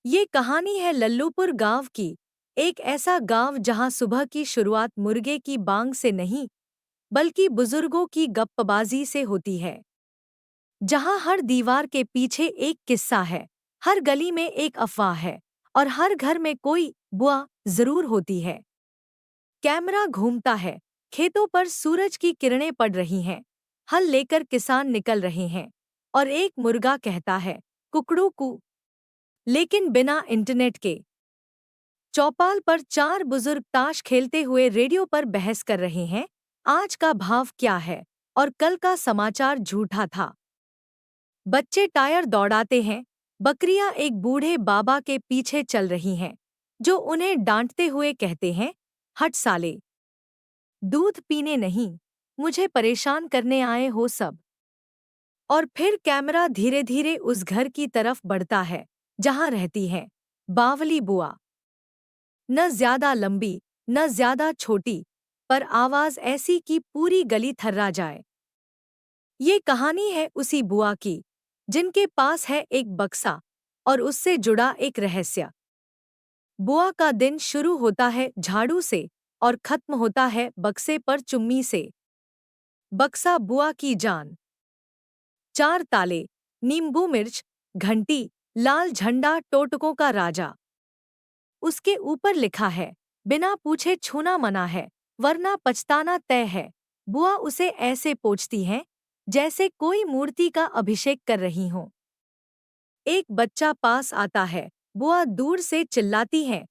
ये कहानी है लल्लूपुर गांव की। एक ऐसा गांव जहां सुबह की शुरुआत मुर्गे की बांग से नहीं बल्कि बुजुर्गों की गप्पबाजी से होती है। जहां हर दीवार के पीछे एक किस्सा है, हर गली में एक अफवाह है और हर घर में कोई बुआ जरूर होती है। कैमरा घूमता है, खेतों पर सूरज की किरणें पड़ रही हैं, हल लेकर किसान निकल रहे हैं और एक मुर्गा कहता है कुकड़ू कू। लेकिन बिना इंटरनेट के चौपाल पर चार बुजुर्ग ताश खेलते हुए रेडियो पर बहस कर रहे हैं। आज का भाव क्या है और कल का समाचार झूठा था। बच्चे टायर दौड़ाते हैं, बकरियां एक बूढ़े बाबा के पीछे चल रही हैं जो उन्हें डांटते हुए कहते हैं, हट साले, दूध पीने नहीं, मुझे परेशान करने आए हो सब। और फिर कैमरा धीरे धीरे उस घर की तरफ बढ़ता है जहां रहती है बावली बुआ। न ज्यादा लंबी, न ज्यादा छोटी, पर आवाज ऐसी कि पूरी गली थर्रा जाए। ये कहानी है उसी बुआ की जिनके पास है एक बक्सा और उससे जुड़ा एक रहस्य। बुआ का दिन शुरू होता है झाड़ू से और खत्म होता है बक्से पर चुम्मी से। बक्सा बुआ की जान। चार ताले, नींबू मिर्च, घंटी, लाल झंडा, टोटकों का राजा। उसके ऊपर लिखा है, बिना पूछे छूना मना है, वरना पछताना तय है। बुआ उसे ऐसे पोंछती हैं जैसे कोई मूर्ति का अभिषेक कर रही हो। एक बच्चा पास आता है, बुआ दूर से चिल्लाती है,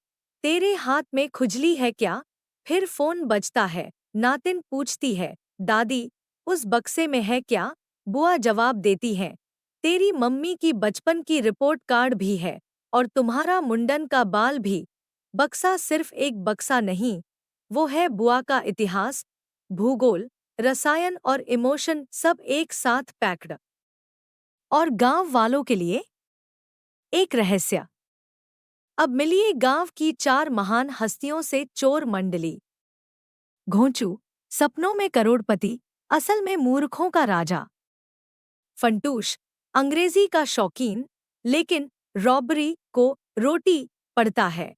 तेरे हाथ में खुजली है क्या? फिर फोन बजता है, नातिन पूछती है, दादी उस बक्से में है क्या? बुआ जवाब देती है, तेरी मम्मी की बचपन की रिपोर्ट कार्ड भी है और तुम्हारा मुंडन का बाल भी। बक्सा सिर्फ एक बक्सा नहीं, वो है बुआ का इतिहास, भूगोल, रसायन और इमोशन सब एक साथ पैक्ड। और गांव वालों के लिए एक रहस्य। अब मिलिए गांव की चार महान हस्तियों से चोर मंडली। घोंचू, सपनों में करोड़पति, असल में मूर्खों का राजा। फंटूश, अंग्रेजी का शौकीन, लेकिन रॉबरी को रोटी पड़ता है।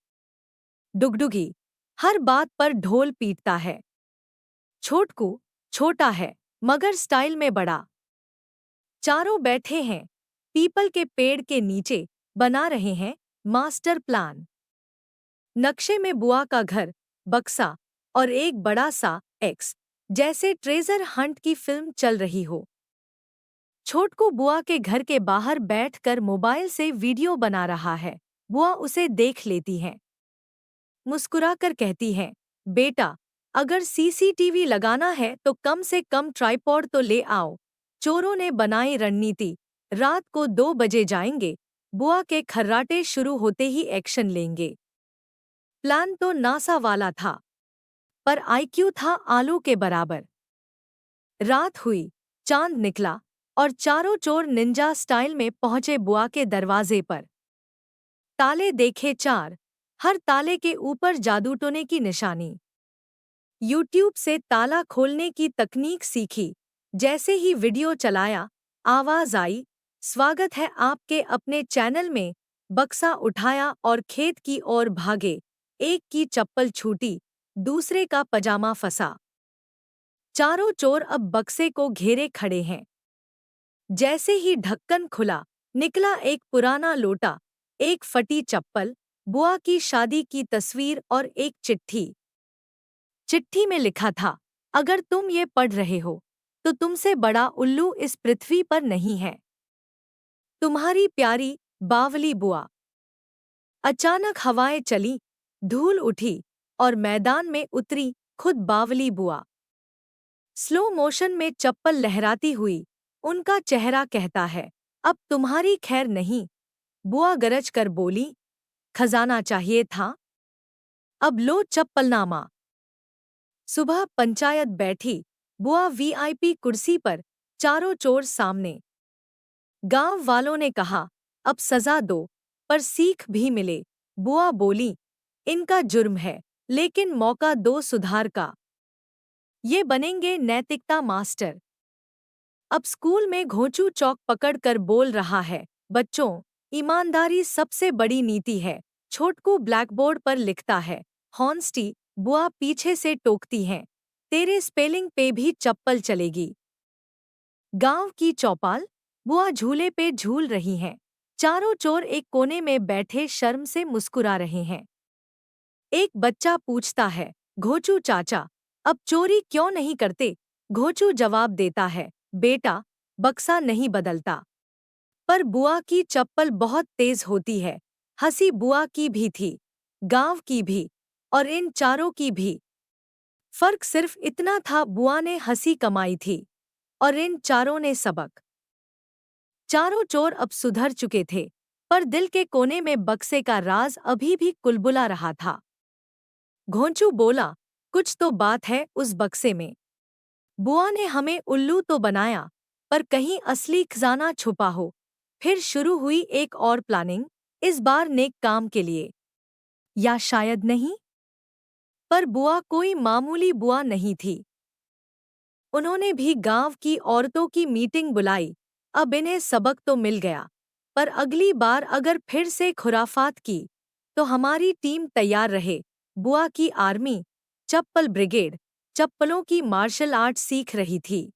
डुगडुगी, हर बात पर ढोल पीटता है। छोटकू, छोटा है मगर स्टाइल में बड़ा। चारों बैठे हैं पीपल के पेड़ के नीचे, बना रहे हैं मास्टर प्लान। नक्शे में बुआ का घर, बक्सा और एक बड़ा सा एक्स, जैसे ट्रेजर हंट की फिल्म चल रही हो। छोटकू बुआ के घर के बाहर बैठकर मोबाइल से वीडियो बना रहा है। बुआ उसे देख लेती है, मुस्कुराकर कहती है, बेटा अगर सीसीटीवी लगाना है तो कम से कम ट्राइपॉड तो ले आओ। चोरों ने बनाई रणनीति, रात को 2 बजे जाएंगे, बुआ के खर्राटे शुरू होते ही एक्शन लेंगे। प्लान तो नासा वाला था, पर आईक्यू था आलू के बराबर। रात हुई, चांद निकला और चारों चोर निंजा स्टाइल में पहुंचे बुआ के दरवाजे पर। ताले देखे चार, हर ताले के ऊपर जादूटोने की निशानी। यूट्यूब से ताला खोलने की तकनीक सीखी। जैसे ही वीडियो चलाया, आवाज आई, स्वागत है आपके अपने चैनल में। बक्सा उठाया और खेत की ओर भागे। एक की चप्पल छूटी, दूसरे का पजामा फंसा। चारों चोर अब बक्से को घेरे खड़े हैं। जैसे ही ढक्कन खुला, निकला एक पुराना लोटा, एक फटी चप्पल, बुआ की शादी की तस्वीर और एक चिट्ठी। चिट्ठी में लिखा था, अगर तुम ये पढ़ रहे हो तो तुमसे बड़ा उल्लू इस पृथ्वी पर नहीं है। तुम्हारी प्यारी बावली बुआ। अचानक हवाएं चली, धूल उठी और मैदान में उतरी खुद बावली बुआ। स्लो मोशन में चप्पल लहराती हुई, उनका चेहरा कहता है, अब तुम्हारी खैर नहीं। बुआ गरज कर बोली, खजाना चाहिए था, अब लो चप्पलनामा। सुबह पंचायत बैठी, बुआ वीआईपी कुर्सी पर, चारों चोर सामने। गांव वालों ने कहा, अब सजा दो, पर सीख भी मिले। बुआ बोली, इनका जुर्म है, लेकिन मौका दो सुधार का। ये बनेंगे नैतिकता मास्टर। अब स्कूल में घोंचू चौक पकड़ कर बोल रहा है, बच्चों ईमानदारी सबसे बड़ी नीति है। छोटकू ब्लैकबोर्ड पर लिखता है। हॉन्स्टी, बुआ पीछे से टोकती हैं। तेरे स्पेलिंग पे भी चप्पल चलेगी। गांव की चौपाल, बुआ झूले पे झूल रही हैं। चारों चोर एक कोने में बैठे शर्म से मुस्कुरा रहे हैं। एक बच्चा पूछता है, घोचू चाचा, अब चोरी क्यों नहीं करते? घोचू जवाब देता है, बेटा, बक्सा नहीं बदलता। पर बुआ की चप्पल बहुत तेज होती है। हंसी बुआ की भी थी, गांव की भी, और इन चारों की भी। फर्क सिर्फ इतना था, बुआ ने हंसी कमाई थी और इन चारों ने सबक। चारों चोर अब सुधर चुके थे, पर दिल के कोने में बक्से का राज अभी भी कुलबुला रहा था। घोंचू बोला, कुछ तो बात है उस बक्से में। बुआ ने हमें उल्लू तो बनाया, पर कहीं असली खजाना छुपा हो। फिर शुरू हुई एक और प्लानिंग, इस बार नेक काम के लिए। या शायद नहीं। पर बुआ कोई मामूली बुआ नहीं थी। उन्होंने भी गांव की औरतों की मीटिंग बुलाई। अब इन्हें सबक तो मिल गया, पर अगली बार अगर फिर से खुराफात की, तो हमारी टीम तैयार रहे। बुआ की आर्मी, चप्पल ब्रिगेड, चप्पलों की मार्शल आर्ट सीख रही थी।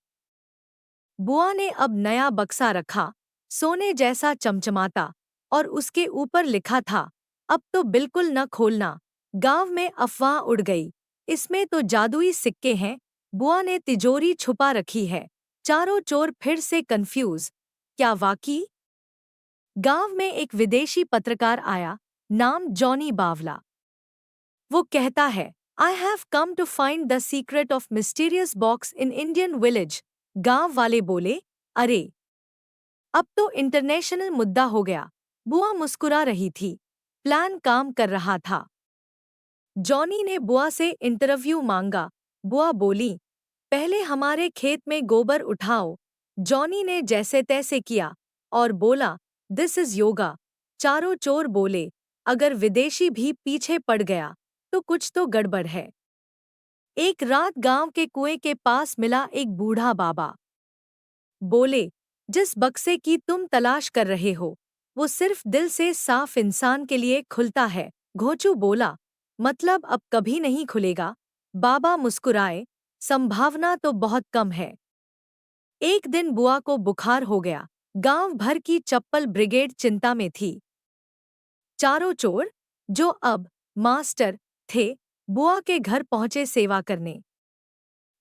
बुआ ने अब नया बक्सा रखा, सोने जैसा चमचमाता, और उसके ऊपर लिखा था, अब तो बिल्कुल न खोलना। गांव में अफवाह उड़ गई, इसमें तो जादुई सिक्के हैं। बुआ ने तिजोरी छुपा रखी है। चारों चोर फिर से कंफ्यूज, क्या वाकई? गांव में एक विदेशी पत्रकार आया, नाम जॉनी बावला। वो कहता है, I have come to find the secret of mysterious box in Indian village. गांव वाले बोले, अरे, अब तो इंटरनेशनल मुद्दा हो गया। बुआ मुस्कुरा रही थी, प्लान काम कर रहा था। जॉनी ने बुआ से इंटरव्यू मांगा। बुआ बोली, पहले हमारे खेत में गोबर उठाओ। जॉनी ने जैसे तैसे किया और बोला, दिस इज योगा। चारों चोर बोले, अगर विदेशी भी पीछे पड़ गया तो कुछ तो गड़बड़ है। एक रात गांव के कुएं के पास मिला एक बूढ़ा बाबा। बोले, जिस बक्से की तुम तलाश कर रहे हो, वो सिर्फ दिल से साफ इंसान के लिए खुलता है। घोचू बोला, मतलब अब कभी नहीं खुलेगा? बाबा मुस्कुराए, संभावना तो बहुत कम है। एक दिन बुआ को बुखार हो गया। गांव भर की चप्पल ब्रिगेड चिंता में थी। चारों चोर, जो अब मास्टर थे, बुआ के घर पहुंचे सेवा करने।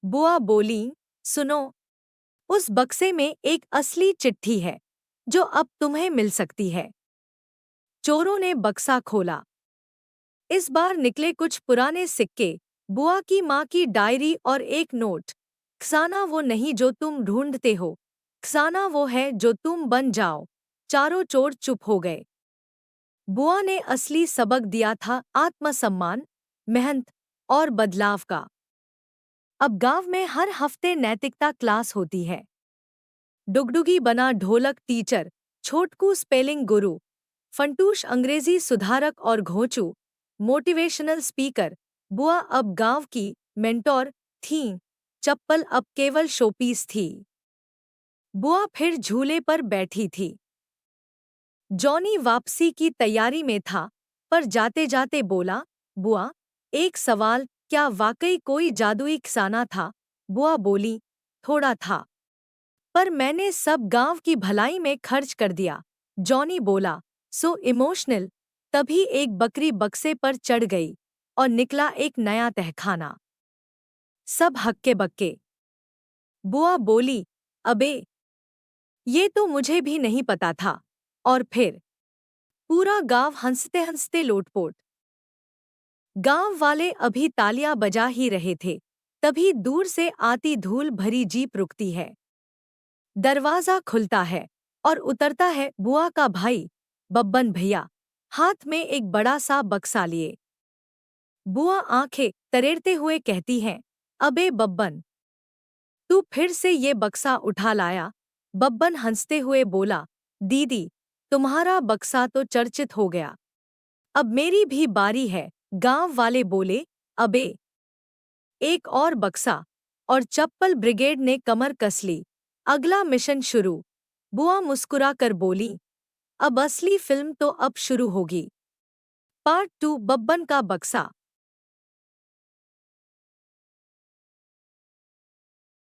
बुआ बोली, सुनो, उस बक्से में एक असली चिट्ठी है, जो अब तुम्हें मिल सकती है। चोरों ने बक्सा खोला। इस बार निकले कुछ पुराने सिक्के, बुआ की माँ की डायरी और एक नोट। खजाना वो नहीं जो तुम ढूंढते हो, खजाना वो है जो तुम बन जाओ। चारों चोर चुप हो गए। बुआ ने असली सबक दिया था, आत्मसम्मान, मेहनत और बदलाव का। अब गांव में हर हफ्ते नैतिकता क्लास होती है। डुगडुगी बना ढोलक टीचर, छोटकू स्पेलिंग गुरु, फंटूश अंग्रेजी सुधारक और घोंचू मोटिवेशनल स्पीकर। बुआ अब गांव की मेंटोर थीं, चप्पल अब केवल शोपीस थी। बुआ फिर झूले पर बैठी थी। जॉनी वापसी की तैयारी में था, पर जाते जाते बोला, बुआ, एक सवाल, क्या वाकई कोई जादुई खजाना था? बुआ बोली, थोड़ा था, पर मैंने सब गांव की भलाई में खर्च कर दिया। जॉनी बोला, सो इमोशनल। तभी एक बकरी बक्से पर चढ़ गई और निकला एक नया तहखाना। सब हक्के बक्के। बुआ बोली, अबे, ये तो मुझे भी नहीं पता था। और फिर पूरा गांव हंसते हंसते लोटपोट। गांव वाले अभी तालियां बजा ही रहे थे, तभी दूर से आती धूल भरी जीप रुकती है। दरवाजा खुलता है और उतरता है बुआ का भाई, बब्बन भैया, हाथ में एक बड़ा सा बक्सा लिए। बुआ आंखें तरेरते हुए कहती हैं, अबे बब्बन, तू फिर से ये बक्सा उठा लाया? बब्बन हंसते हुए बोला, दीदी, तुम्हारा बक्सा तो चर्चित हो गया, अब मेरी भी बारी है। गांव वाले बोले, अबे, एक और बक्सा, और चप्पल ब्रिगेड ने कमर कस ली। अगला मिशन शुरू। बुआ मुस्कुरा कर बोली, अब असली फिल्म तो अब शुरू होगी। पार्ट 2 बब्बन का बक्सा।